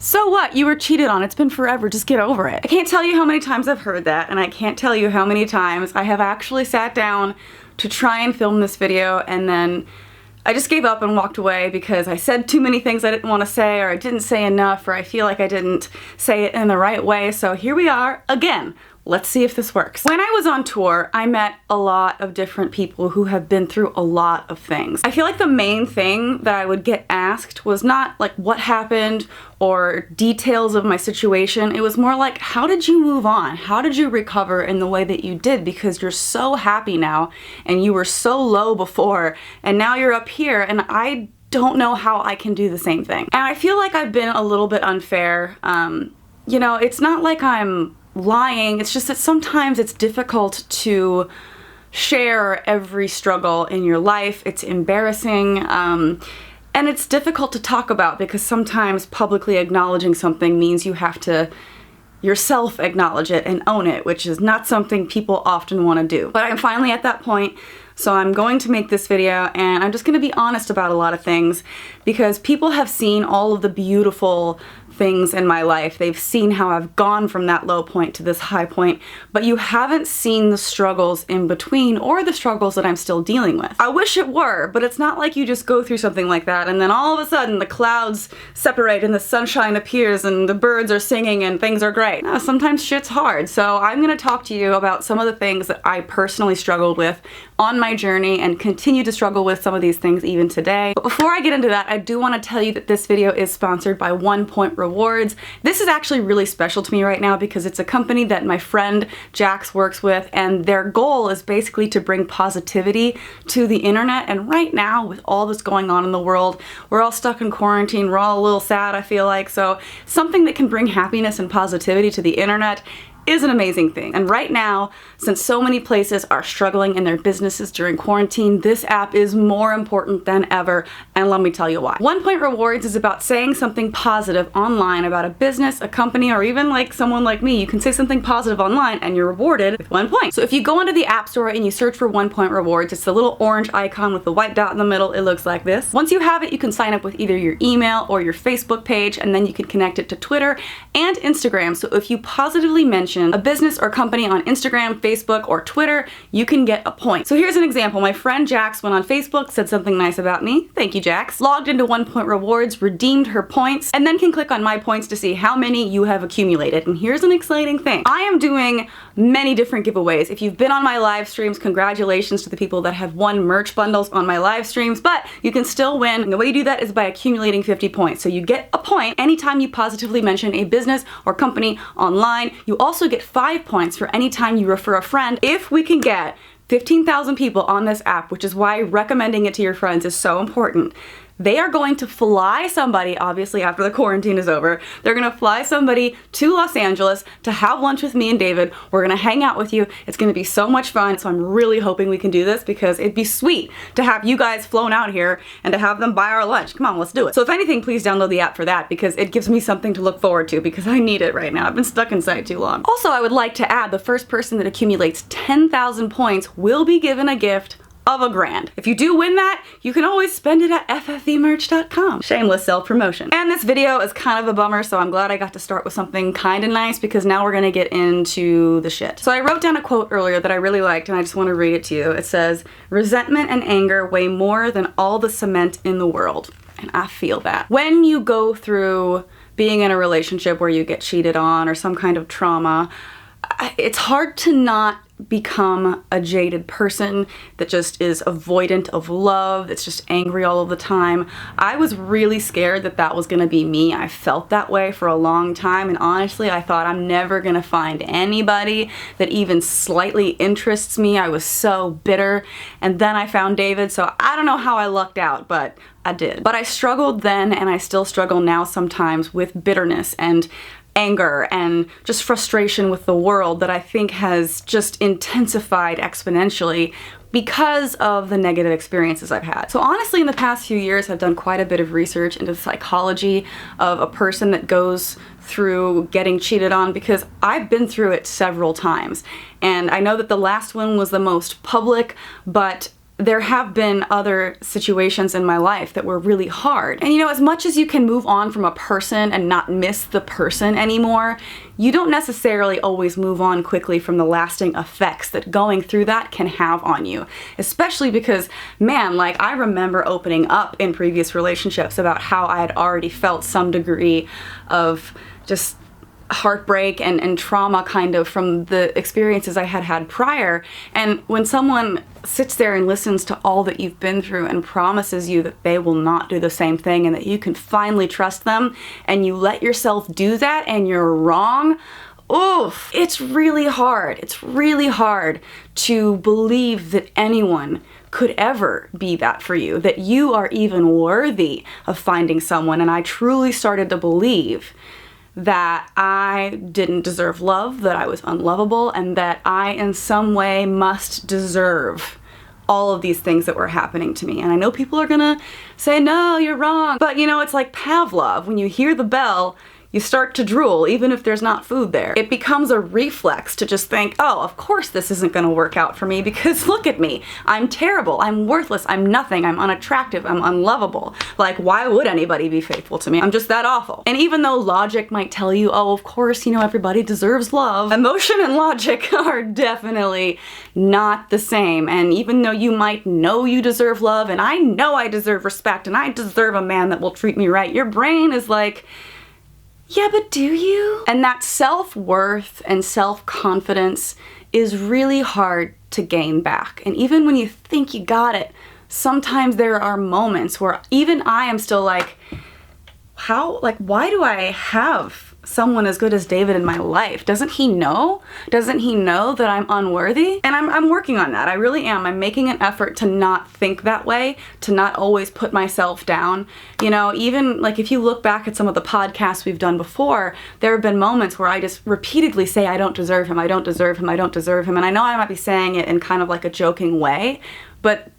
So what? You were cheated on. It's been forever. Just get over it. I can't tell you how many times I've heard that, and I can't tell you how many times I have actually sat down to try and film this video, and then I just gave up and walked away because I said too many things I didn't want to say, or I didn't say enough, or I feel like I didn't say it in the right way. So here we are again. Let's see if this works. When I was on tour, I met a lot of different people who have been through a lot of things. I feel like the main thing that I would get asked was not like what happened or details of my situation. It was more like, how did you move on? How did you recover in the way that you did? Because you're so happy now and you were so low before and now you're up here, and I don't know how I can do the same thing. And I feel like I've been a little bit unfair. You know, it's not like I'm lying, it's just that sometimes it's difficult to share every struggle in your life. It's embarrassing, and it's difficult to talk about because sometimes publicly acknowledging something means you have to yourself acknowledge it and own it, which is not something people often want to do. But I'm finally at that point, so I'm going to make this video, and I'm just going to be honest about a lot of things because people have seen all of the beautiful things in my life. They've seen how I've gone from that low point to this high point, but you haven't seen the struggles in between or the struggles that I'm still dealing with. I wish it were, but it's not like you just go through something like that and then all of a sudden the clouds separate and the sunshine appears and the birds are singing and things are great. No, sometimes shit's hard. So I'm gonna talk to you about some of the things that I personally struggled with on my journey and continue to struggle with some of these things even today. But before I get into that, I do want to tell you that this video is sponsored by 1 Point Rewards. This is actually really special to me right now because it's a company that my friend Jax works with, and their goal is basically to bring positivity to the internet. And right now, with all that's going on in the world, we're all stuck in quarantine, we're all a little sad, I feel like, so something that can bring happiness and positivity to the internet is an amazing thing. And right now, since so many places are struggling in their businesses during quarantine, this app is more important than ever, and let me tell you why. 1 Point Rewards is about saying something positive online about a business, a company, or even like someone like me. You can say something positive online and you're rewarded with 1 point. So if you go into the App Store and you search for 1 Point Rewards, it's the little orange icon with the white dot in the middle. It looks like this. Once you have it, you can sign up with either your email or your Facebook page, and then you can connect it to Twitter and Instagram. So if you positively mention a business or company on Instagram, Facebook, or Twitter, you can get a point. So here's an example. My friend Jax went on Facebook, said something nice about me. Thank you, Jax. Logged into 1 Point Rewards, redeemed her points, and then can click on my points to see how many you have accumulated. And here's an exciting thing. I am doing many different giveaways. If you've been on my live streams, congratulations to the people that have won merch bundles on my live streams, but you can still win. And the way you do that is by accumulating 50 points. So you get a point anytime you positively mention a business or company online. You also get 5 points for any time you refer a friend. If we can get 15,000 people on this app, which is why recommending it to your friends is so important, they are going to fly somebody, obviously after the quarantine is over, they're gonna fly somebody to Los Angeles to have lunch with me and David. We're gonna hang out with you. It's gonna be so much fun. So I'm really hoping we can do this because it'd be sweet to have you guys flown out here and to have them buy our lunch. Come on, let's do it. So if anything, please download the app for that because it gives me something to look forward to because I need it right now. I've been stuck inside too long. Also, I would like to add the first person that accumulates 10,000 points will be given a gift of $1,000. If you do win that, you can always spend it at ffvmerch.com. Shameless self-promotion. And this video is kind of a bummer, so I'm glad I got to start with something kind of nice because now we're gonna get into the shit. So I wrote down a quote earlier that I really liked and I just want to read it to you. It says, "Resentment and anger weigh more than all the cement in the world." And I feel that. When you go through being in a relationship where you get cheated on or some kind of trauma, it's hard to not become a jaded person that just is avoidant of love, that's just angry all of the time. I was really scared that that was gonna be me. I felt that way for a long time, and honestly I thought I'm never gonna find anybody that even slightly interests me. I was so bitter, and then I found David, so I don't know how I lucked out, but I did. But I struggled then, and I still struggle now sometimes with bitterness and anger and just frustration with the world that I think has just intensified exponentially because of the negative experiences I've had. So honestly, in the past few years, I've done quite a bit of research into the psychology of a person that goes through getting cheated on because I've been through it several times. And I know that the last one was the most public, but there have been other situations in my life that were really hard. And you know, as much as you can move on from a person and not miss the person anymore, you don't necessarily always move on quickly from the lasting effects that going through that can have on you. Especially because, man, like, I remember opening up in previous relationships about how I had already felt some degree of just heartbreak and trauma kind of from the experiences I had had prior. And when someone sits there and listens to all that you've been through and promises you that they will not do the same thing and that you can finally trust them, and you let yourself do that and you're wrong, oof, it's really hard. It's really hard to believe that anyone could ever be that for you, that you are even worthy of finding someone. And I truly started to believe that I didn't deserve love, that I was unlovable, and that I in some way must deserve all of these things that were happening to me. And I know people are gonna say, no, you're wrong. But you know, it's like Pavlov. When you hear the bell, you start to drool, even if there's not food there. It becomes a reflex to just think, oh, of course this isn't gonna work out for me, because look at me. I'm terrible, I'm worthless, I'm nothing, I'm unattractive, I'm unlovable. Like, why would anybody be faithful to me? I'm just that awful. And even though logic might tell you, oh, of course, you know, everybody deserves love, emotion and logic are definitely not the same. And even though you might know you deserve love, and I know I deserve respect, and I deserve a man that will treat me right, your brain is like, yeah, but do you? And that self-worth and self-confidence is really hard to gain back. And even when you think you got it, sometimes there are moments where even I am still like, why do I have someone as good as David in my life? Doesn't he know? Doesn't he know that I'm unworthy? And I'm working on that. I really am. I'm making an effort to not think that way, to not always put myself down. You know, even like if you look back at some of the podcasts we've done before, there have been moments where I just repeatedly say, I don't deserve him, I don't deserve him, I don't deserve him. And I know I might be saying it in kind of like a joking way, but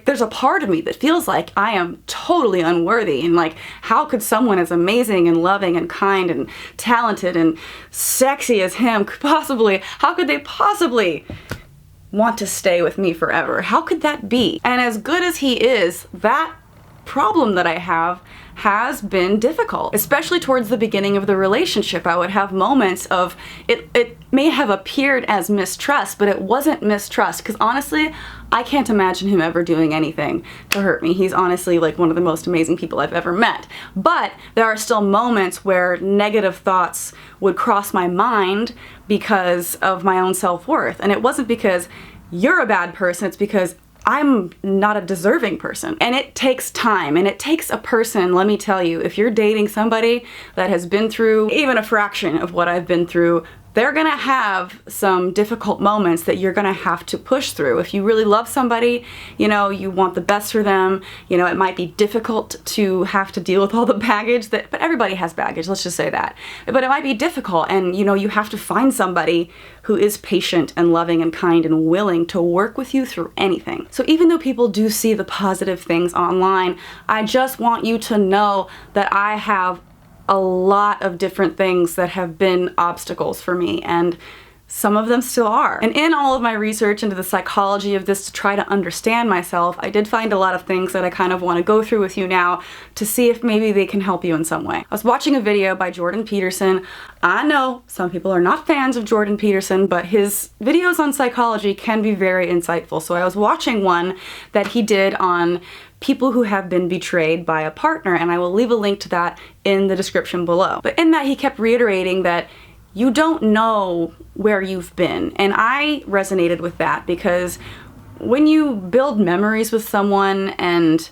there's a part of me that feels like I am totally unworthy, and like, how could someone as amazing and loving and kind and talented and sexy as him how could they possibly want to stay with me forever? How could that be? And as good as he is, that problem that I have has been difficult, especially towards the beginning of the relationship. I would have moments of, it may have appeared as mistrust, but it wasn't mistrust, because honestly, I can't imagine him ever doing anything to hurt me. He's honestly like one of the most amazing people I've ever met. But there are still moments where negative thoughts would cross my mind because of my own self-worth. And it wasn't because you're a bad person, it's because I'm not a deserving person. And it takes time, and it takes a person, let me tell you, if you're dating somebody that has been through even a fraction of what I've been through, they're gonna have some difficult moments that you're gonna have to push through. If you really love somebody, you know, you want the best for them, you know, it might be difficult to have to deal with all the baggage but everybody has baggage, let's just say that. But it might be difficult, and you know, you have to find somebody who is patient and loving and kind and willing to work with you through anything. So even though people do see the positive things online, I just want you to know that I have a lot of different things that have been obstacles for me, and some of them still are. And in all of my research into the psychology of this to try to understand myself, I did find a lot of things that I kind of want to go through with you now to see if maybe they can help you in some way. I was watching a video by Jordan Peterson. I know some people are not fans of Jordan Peterson, but his videos on psychology can be very insightful. So I was watching one that he did on people who have been betrayed by a partner, and I will leave a link to that in the description below. But in that, he kept reiterating that you don't know where you've been, and I resonated with that, because when you build memories with someone and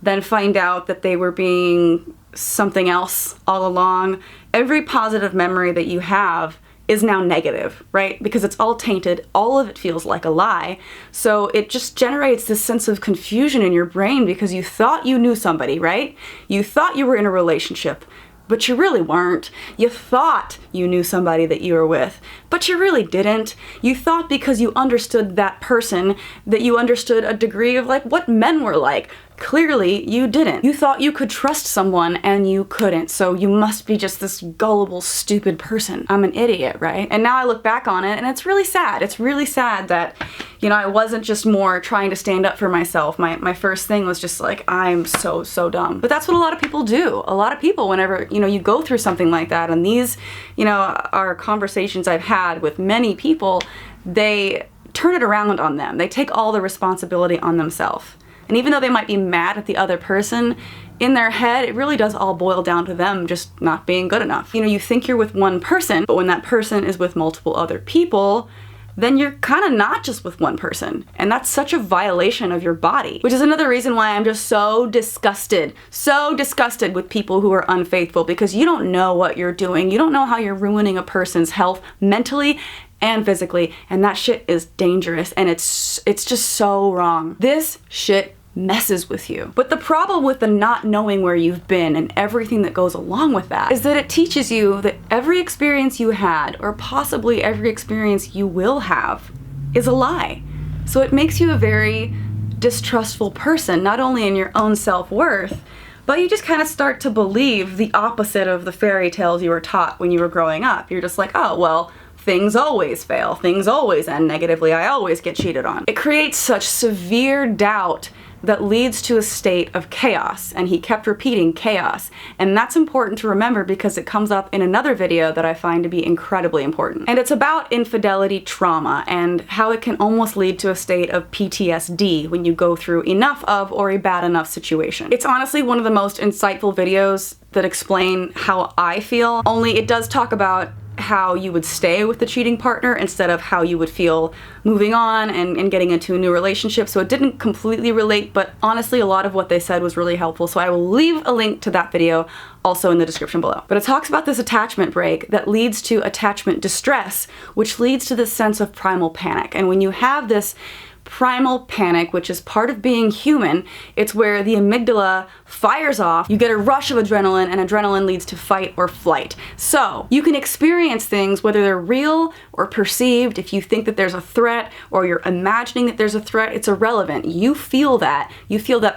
then find out that they were being something else all along, every positive memory that you have is now negative, right? Because it's all tainted, all of it feels like a lie. So it just generates this sense of confusion in your brain because you thought you knew somebody, right? You thought you were in a relationship, but you really weren't. You thought you knew somebody that you were with, but you really didn't. You thought because you understood that person that you understood a degree of like what men were like. Clearly, you didn't. You thought you could trust someone and you couldn't, so you must be just this gullible, stupid person. I'm an idiot, right? And now I look back on it and it's really sad. It's really sad that, you know, I wasn't just more trying to stand up for myself. My first thing was just like, I'm so dumb. But that's what a lot of people do. A lot of people, whenever, you know, you go through something like that, and these, you know, are conversations I've had with many people, they turn it around on them. They take all the responsibility on themselves. And even though they might be mad at the other person, in their head, it really does all boil down to them just not being good enough. You know, you think you're with one person, but when that person is with multiple other people, then you're kind of not just with one person. And that's such a violation of your body, which is another reason why I'm just so disgusted with people who are unfaithful, because you don't know what you're doing. You don't know how you're ruining a person's health mentally and physically, and that shit is dangerous, and it's just so wrong. This shit messes with you. But the problem with the not knowing where you've been and everything that goes along with that is that it teaches you that every experience you had, or possibly every experience you will have, is a lie. So it makes you a very distrustful person, not only in your own self-worth, but you just kind of start to believe the opposite of the fairy tales you were taught when you were growing up. You're just like, oh, well, things always fail, things always end negatively, I always get cheated on. It creates such severe doubt that leads to a state of chaos, and he kept repeating chaos. And that's important to remember because it comes up in another video that I find to be incredibly important. And it's about infidelity trauma and how it can almost lead to a state of PTSD when you go through enough of or a bad enough situation. It's honestly one of the most insightful videos that explain how I feel, only it does talk about how you would stay with the cheating partner instead of how you would feel moving on and getting into a new relationship. So it didn't completely relate, but honestly a lot of what they said was really helpful. So I will leave a link to that video also in the description below. But it talks about this attachment break that leads to attachment distress, which leads to this sense of primal panic. And when you have this primal panic, which is part of being human, it's where the amygdala fires off, you get a rush of adrenaline, and adrenaline leads to fight or flight. So you can experience things, whether they're real or perceived. If you think that there's a threat or you're imagining that there's a threat, it's irrelevant. You feel that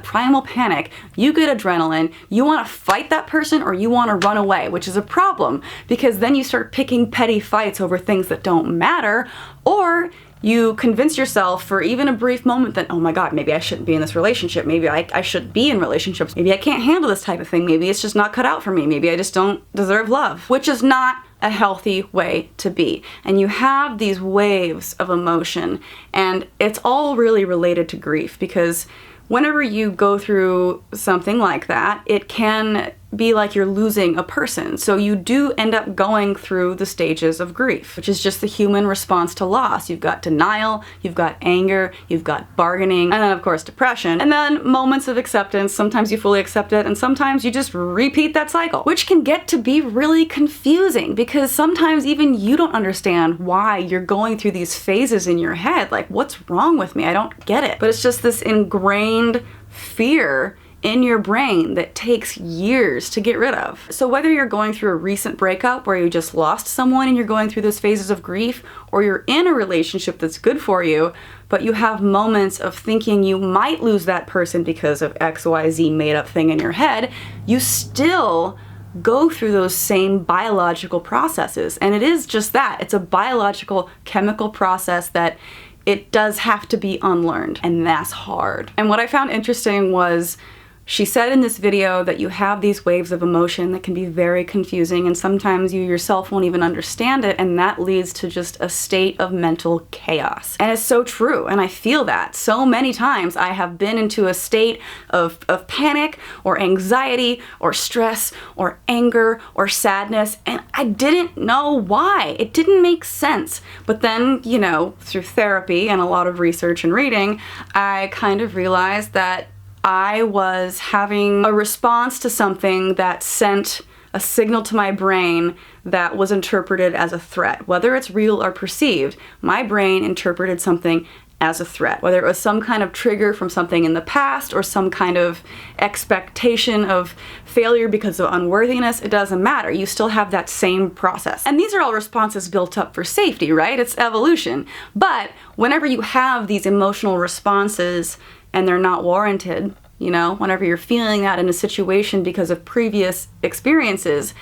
primal panic, you get adrenaline, you want to fight that person or you want to run away, which is a problem because then you start picking petty fights over things that don't matter, or you convince yourself for even a brief moment that, oh my god, maybe I shouldn't be in this relationship. Maybe I shouldn't be in relationships. Maybe I can't handle this type of thing. Maybe it's just not cut out for me. Maybe I just don't deserve love, which is not a healthy way to be. And you have these waves of emotion, and it's all really related to grief, because whenever you go through something like that, it can be like you're losing a person. So you do end up going through the stages of grief, which is just the human response to loss. You've got denial, you've got anger, you've got bargaining, and then of course depression, and then moments of acceptance. Sometimes you fully accept it, and sometimes you just repeat that cycle, which can get to be really confusing because sometimes even you don't understand why you're going through these phases in your head. Like, what's wrong with me? I don't get it. But it's just this ingrained fear in your brain that takes years to get rid of. So whether you're going through a recent breakup where you just lost someone and you're going through those phases of grief, or you're in a relationship that's good for you, but you have moments of thinking you might lose that person because of XYZ made up thing in your head, you still go through those same biological processes. And it is just that. It's a biological chemical process that it does have to be unlearned, and that's hard. And what I found interesting was she said in this video that you have these waves of emotion that can be very confusing, and sometimes you yourself won't even understand it, and that leads to just a state of mental chaos. And it's so true, and I feel that. So many times I have been into a state of panic or anxiety or stress or anger or sadness, and I didn't know why. It didn't make sense. But then, you know, through therapy and a lot of research and reading, I kind of realized that I was having a response to something that sent a signal to my brain that was interpreted as a threat. Whether it's real or perceived, my brain interpreted something as a threat. Whether it was some kind of trigger from something in the past or some kind of expectation of failure because of unworthiness, it doesn't matter. You still have that same process. And these are all responses built up for safety, right? It's evolution. But whenever you have these emotional responses and they're not warranted, you know, whenever you're feeling that in a situation because of previous experiences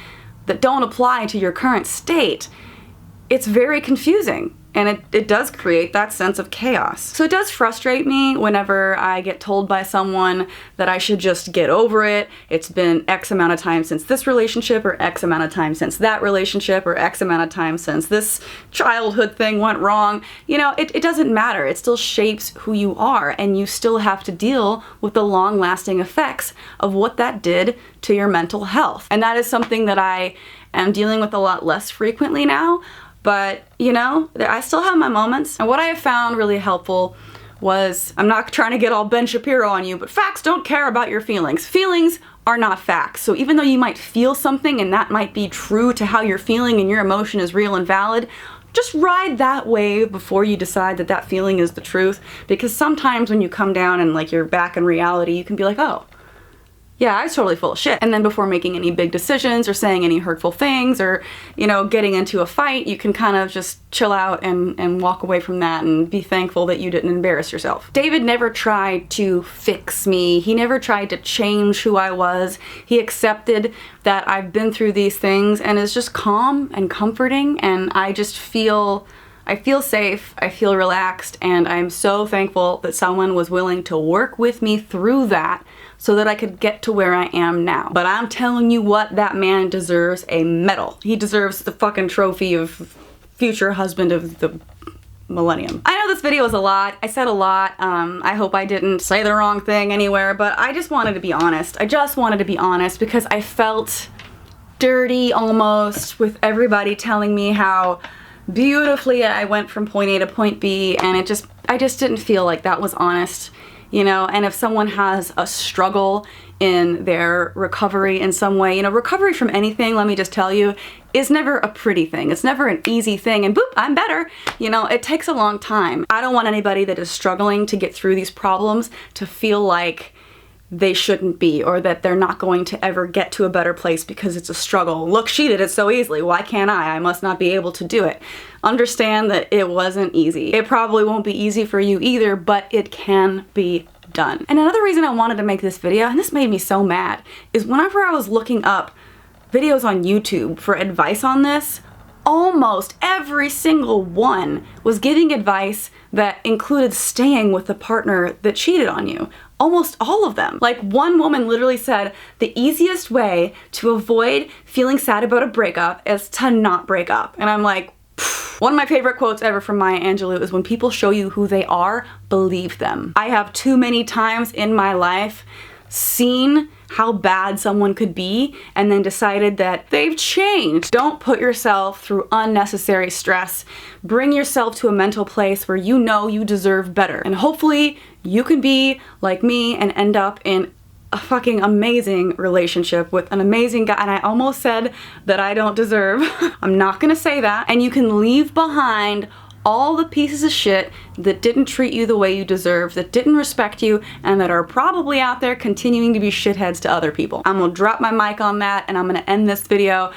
that don't apply to your current state, it's very confusing. And it does create that sense of chaos. So it does frustrate me whenever I get told by someone that I should just get over it. It's been X amount of time since this relationship, or X amount of time since that relationship, or X amount of time since this childhood thing went wrong. You know, it doesn't matter. It still shapes who you are, and you still have to deal with the long-lasting effects of what that did to your mental health. And that is something that I am dealing with a lot less frequently now. But, you know, I still have my moments. And what I have found really helpful was, I'm not trying to get all Ben Shapiro on you, but facts don't care about your feelings. Feelings are not facts. So even though you might feel something and that might be true to how you're feeling and your emotion is real and valid, just ride that wave before you decide that that feeling is the truth. Because sometimes when you come down and like you're back in reality, you can be like, oh, yeah, I was totally full of shit. And then before making any big decisions or saying any hurtful things or, you know, getting into a fight, you can kind of just chill out and walk away from that and be thankful that you didn't embarrass yourself. David never tried to fix me. He never tried to change who I was. He accepted that I've been through these things and is just calm and comforting, and I just feel safe, I feel relaxed, and I'm so thankful that someone was willing to work with me through that so that I could get to where I am now. But I'm telling you what, that man deserves a medal. He deserves the fucking trophy of future husband of the millennium. I know this video is a lot. I said a lot. I hope I didn't say the wrong thing anywhere, but I just wanted to be honest. I just wanted to be honest because I felt dirty almost with everybody telling me how beautifully I went from point A to point B, and I just didn't feel like that was honest, you know. And if someone has a struggle in their recovery in some way, you know, recovery from anything, let me just tell you, is never a pretty thing. It's never an easy thing and boop, I'm better. You know, it takes a long time. I don't want anybody that is struggling to get through these problems to feel like they shouldn't be, or that they're not going to ever get to a better place because it's a struggle. Look, she did it so easily. Why can't I? I must not be able to do it. Understand that it wasn't easy. It probably won't be easy for you either, but it can be done. And another reason I wanted to make this video, and this made me so mad, is whenever I was looking up videos on YouTube for advice on this, almost every single one was giving advice that included staying with the partner that cheated on you. Almost all of them. Like, one woman literally said, the easiest way to avoid feeling sad about a breakup is to not break up. And I'm like, pfft. One of my favorite quotes ever from Maya Angelou is, when people show you who they are, believe them. I have too many times in my life seen how bad someone could be and then decided that they've changed. Don't put yourself through unnecessary stress. Bring yourself to a mental place where you know you deserve better. And hopefully you can be like me and end up in a fucking amazing relationship with an amazing guy. And I almost said that I don't deserve. I'm not gonna say that. And you can leave behind all the pieces of shit that didn't treat you the way you deserve, that didn't respect you, and that are probably out there continuing to be shitheads to other people. I'm gonna drop my mic on that, and I'm gonna end this video.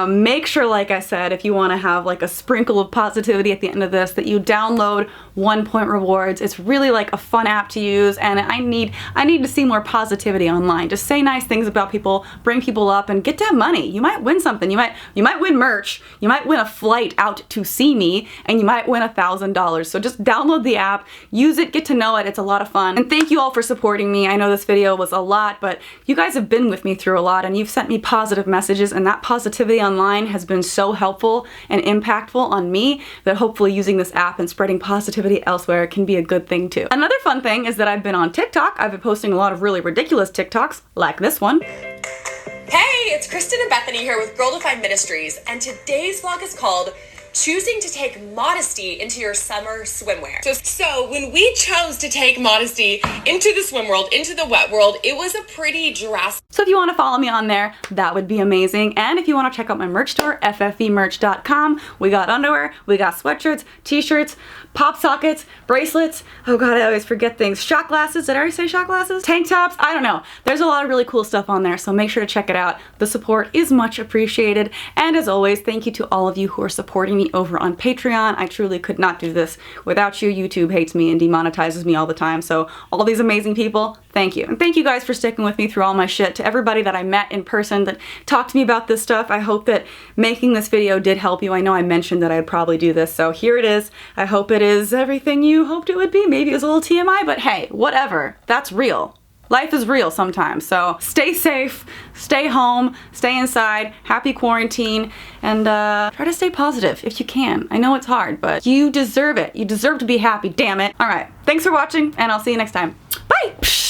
Make sure, like I said, if you wanna have like a sprinkle of positivity at the end of this, that you download 1 Point Rewards. It's really like a fun app to use, and I need to see more positivity online. Just say nice things about people, bring people up, and get that money. You might win something. You might win merch. You might win a flight out to see me, and you might win $1,000. So just download the app, use it, get to know it. It's a lot of fun. And thank you all for supporting me. I know this video was a lot, but you guys have been with me through a lot, and you've sent me positive messages, and that positivity online has been so helpful and impactful on me that hopefully using this app and spreading positivity elsewhere can be a good thing too. Another fun thing is that I've been on TikTok. I've been posting a lot of really ridiculous TikToks, like this one. Hey, it's Kristen and Bethany here with Girl Defined Ministries, and today's vlog is called Choosing to Take Modesty into Your Summer Swimwear. So when we chose to take modesty into the swim world, into the wet world, it was a pretty drastic. So if you want to follow me on there, that would be amazing. And if you want to check out my merch store, ffemerch.com, we got underwear, we got sweatshirts, t-shirts, pop sockets, bracelets, oh god, I always forget things, shot glasses, did I already say shot glasses? Tank tops, I don't know. There's a lot of really cool stuff on there, so make sure to check it out. The support is much appreciated. And as always, thank you to all of you who are supporting me me over on Patreon. I truly could not do this without you. YouTube hates me and demonetizes me all the time. So all these amazing people, thank you. And thank you guys for sticking with me through all my shit. To everybody that I met in person that talked to me about this stuff, I hope that making this video did help you. I know I mentioned that I'd probably do this, so here it is. I hope it is everything you hoped it would be. Maybe it was a little TMI, but hey, whatever. That's real. Life is real sometimes, so stay safe, stay home, stay inside, happy quarantine, and try to stay positive if you can. I know it's hard, but you deserve it. You deserve to be happy, damn it. All right, thanks for watching, and I'll see you next time. Bye!